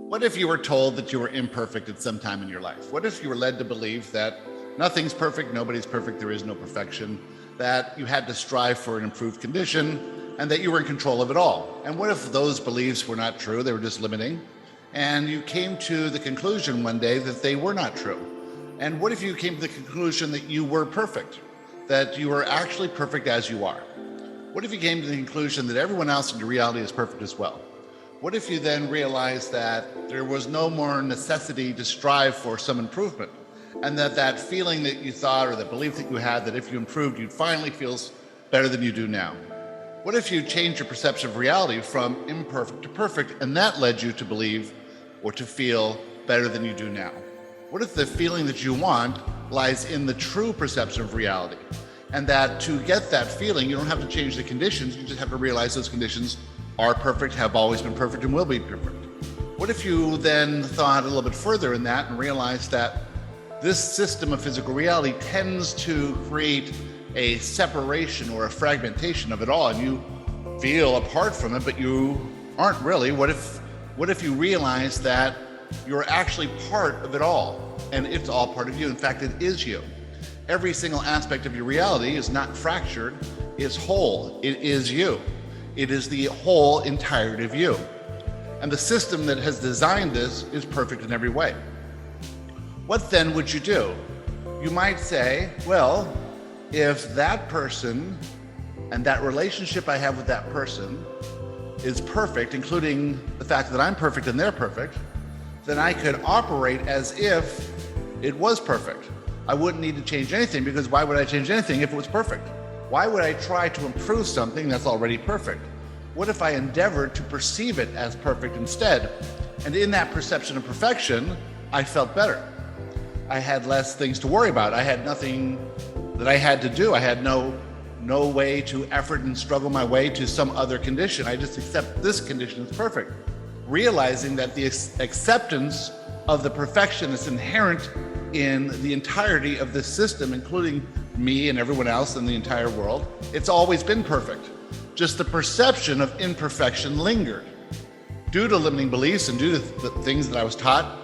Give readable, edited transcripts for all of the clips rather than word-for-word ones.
What if you were told that you were imperfect at some time in your life? What if you were led to believe that nothing's perfect, nobody's perfect, there is no perfection, that you had to strive for an improved condition, and that you were in control of it all? And what if those beliefs were not true, they were just limiting, and you came to the conclusion one day that they were not true? And what if you came to the conclusion that you were perfect, that you were actually perfect as you are? What if you came to the conclusion that everyone else in your reality is perfect as well? What if you then realized that there was no more necessity to strive for some improvement, and that feeling that you thought, or the belief that you had, that if you improved, you'd finally feel better than you do now? What if you changed your perception of reality from imperfect to perfect, and that led you to believe or to feel better than you do now? What if the feeling that you want lies in the true perception of reality, and that to get that feeling, you don't have to change the conditions, you just have to realize those conditions are perfect, have always been perfect, and will be perfect? What if you then thought a little bit further in that and realized that this system of physical reality tends to create a separation or a fragmentation of it all, and you feel apart from it, but you aren't really? What if you realize that you're actually part of it all, and it's all part of you? In fact, it is you. Every single aspect of your reality is not fractured, it's whole. It is you. It is the whole entirety of you. And the system that has designed this is perfect in every way. What then would you do? You might say, well, if that person and that relationship I have with that person is perfect, including the fact that I'm perfect and they're perfect, then I could operate as if it was perfect. I wouldn't need to change anything, because why would I change anything if it was perfect? Why would I try to improve something that's already perfect? What if I endeavored to perceive it as perfect instead? And in that perception of perfection, I felt better. I had less things to worry about. I had nothing that I had to do. I had no way to effort and struggle my way to some other condition. I just accept this condition as perfect, realizing that the acceptance of the perfection is inherent in the entirety of this system, including me and everyone else in the entire world. It's always been perfect. Just the perception of imperfection lingered due to limiting beliefs and due to the things that I was taught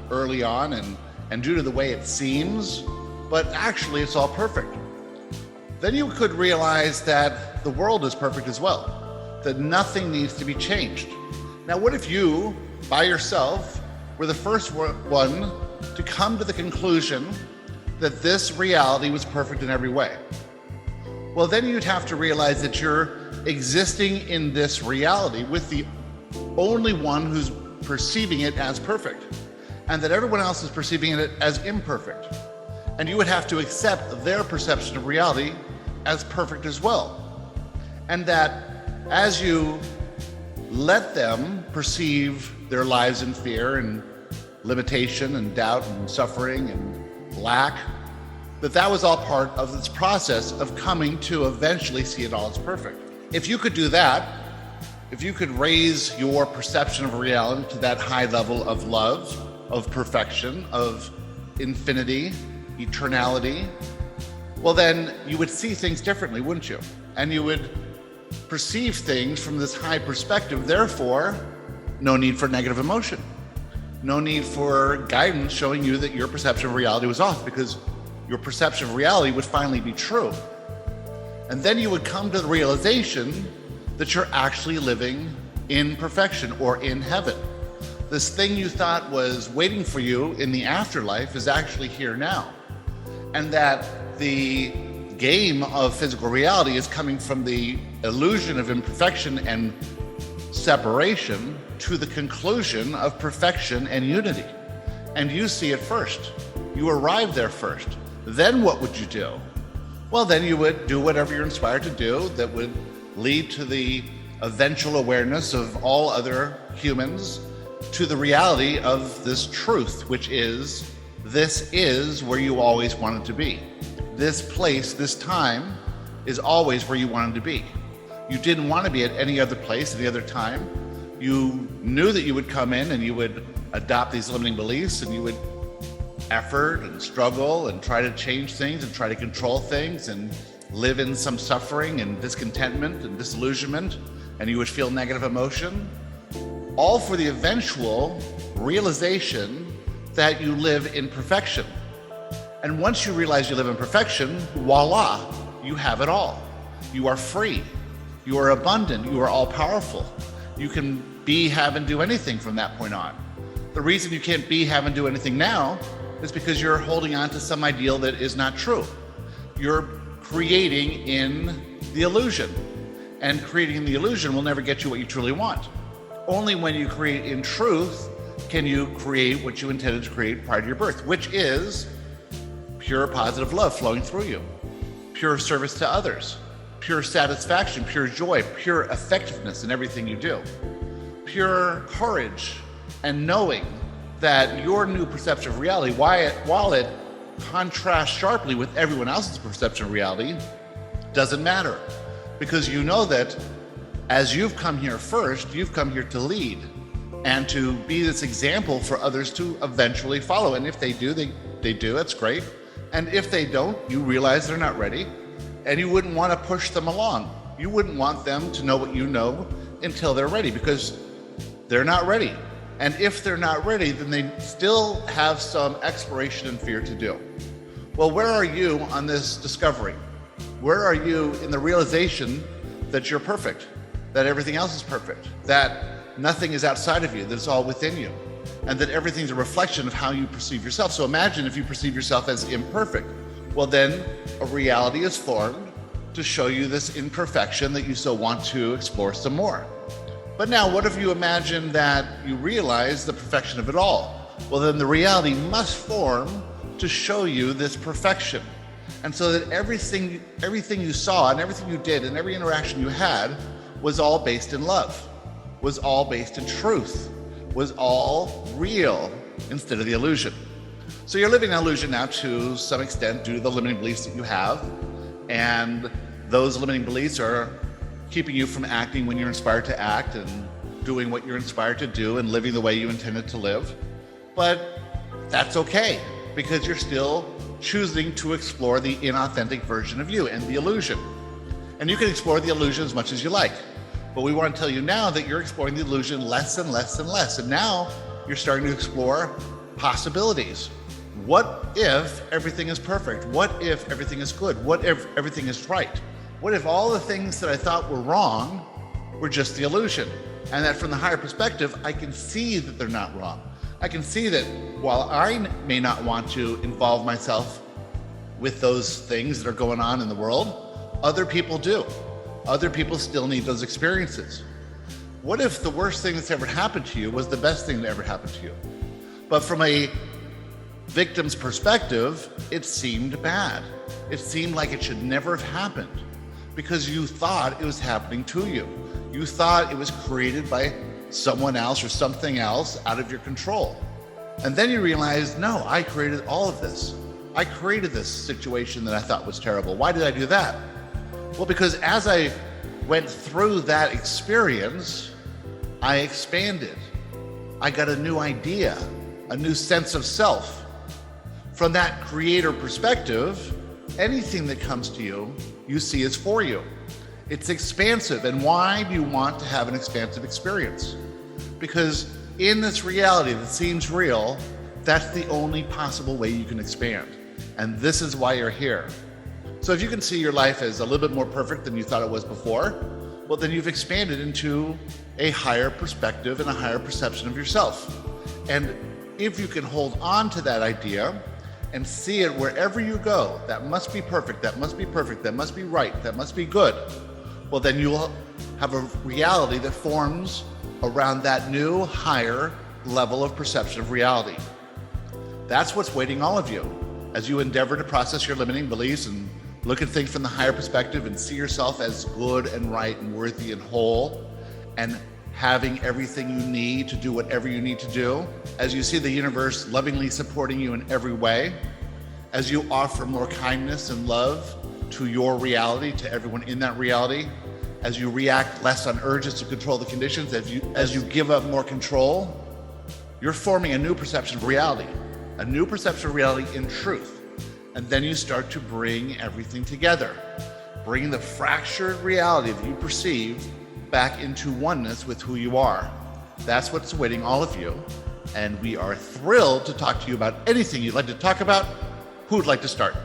early on, and due to the way it seems, but actually it's all perfect. Then you could realize that the world is perfect as well, that nothing needs to be changed. Now, what if you, by yourself, were the first one to come to the conclusion that this reality was perfect in every way? Well, then you'd have to realize that you're existing in this reality with the only one who's perceiving it as perfect, and that everyone else is perceiving it as imperfect. And you would have to accept their perception of reality as perfect as well. And that as you let them perceive their lives in fear and limitation and doubt and suffering and lack, that was all part of this process of coming to eventually see it all as perfect. If you could do that, if you could raise your perception of reality to that high level of love, of perfection, of infinity, eternality, well, then you would see things differently, wouldn't you? And you would perceive things from this high perspective. Therefore, no need for negative emotion. No need for guidance showing you that your perception of reality was off, because your perception of reality would finally be true. And then you would come to the realization that you're actually living in perfection, or in heaven. This thing you thought was waiting for you in the afterlife is actually here now. And that the game of physical reality is coming from the illusion of imperfection and separation to the conclusion of perfection and unity. And you see it first. You arrive there first. Then what would you do? Well, then you would do whatever you're inspired to do that would lead to the eventual awareness of all other humans to the reality of this truth, which is, this is where you always wanted to be. This place, this time, is always where you wanted to be. You didn't want to be at any other place, any other time. You knew that you would come in and you would adopt these limiting beliefs, and you would effort and struggle and try to change things and try to control things and live in some suffering and discontentment and disillusionment, and you would feel negative emotion, all for the eventual realization that you live in perfection. And once you realize you live in perfection, voila, you have it all. You are free. You are abundant. You are all powerful. You can be, have, and do anything from that point on. The reason you can't be, have, and do anything now is because you're holding on to some ideal that is not true. You're creating in the illusion. And creating the illusion will never get you what you truly want. Only when you create in truth can you create what you intended to create prior to your birth, which is pure positive love flowing through you, pure service to others, pure satisfaction, pure joy, pure effectiveness in everything you do, pure courage, and knowing that your new perception of reality, while it contrasts sharply with everyone else's perception of reality, doesn't matter. Because you know that as you've come here first, you've come here to lead and to be this example for others to eventually follow. And if they do, they do, that's great. And if they don't, you realize they're not ready, and you wouldn't want to push them along. You wouldn't want them to know what you know until they're ready, because they're not ready. And if they're not ready, then they still have some exploration and fear to do. Well, where are you on this discovery? Where are you in the realization that you're perfect, that everything else is perfect, that nothing is outside of you, that it's all within you, and that everything's a reflection of how you perceive yourself? So imagine if you perceive yourself as imperfect. Well, then a reality is formed to show you this imperfection that you so want to explore some more. But now, what if you imagine that you realize the perfection of it all? Well, then the reality must form to show you this perfection. And so that everything you saw and everything you did and every interaction you had was all based in love, was all based in truth, was all real instead of the illusion. So you're living an illusion now to some extent due to the limiting beliefs that you have. And those limiting beliefs are keeping you from acting when you're inspired to act, and doing what you're inspired to do, and living the way you intended to live. But that's okay, because you're still choosing to explore the inauthentic version of you and the illusion. And you can explore the illusion as much as you like. But we want to tell you now that you're exploring the illusion less and less and less. And now you're starting to explore possibilities. What if everything is perfect? What if everything is good? What if everything is right? What if all the things that I thought were wrong were just the illusion? And that from the higher perspective, I can see that they're not wrong. I can see that while I may not want to involve myself with those things that are going on in the world, other people do. Other people still need those experiences. What if the worst thing that's ever happened to you was the best thing that ever happened to you? But from a victim's perspective, it seemed bad. It seemed like it should never have happened, because you thought it was happening to you. You thought it was created by someone else or something else out of your control. And then you realize, no, I created all of this. I created this situation that I thought was terrible. Why did I do that? Well, because as I went through that experience, I expanded. I got a new idea, a new sense of self. From that creator perspective, anything that comes to you, you see as for you. It's expansive. And why do you want to have an expansive experience? Because in this reality that seems real, that's the only possible way you can expand. And this is why you're here. So if you can see your life as a little bit more perfect than you thought it was before, well, then you've expanded into a higher perspective and a higher perception of yourself. And if you can hold on to that idea and see it wherever you go, that must be perfect, that must be perfect, that must be right, that must be good, well, then you'll have a reality that forms around that new, higher level of perception of reality. That's what's waiting all of you as you endeavor to process your limiting beliefs and look at things from the higher perspective and see yourself as good and right and worthy and whole and having everything you need to do whatever you need to do. As you see the universe lovingly supporting you in every way, as you offer more kindness and love to your reality, to everyone in that reality, as you react less on urges to control the conditions, as you give up more control, you're forming a new perception of reality, a new perception of reality in truth. And then you start to bring everything together, bring the fractured reality that you perceive back into oneness with who you are. That's what's awaiting all of you and we are thrilled to talk to you about anything you'd like to talk about. Who would like to start?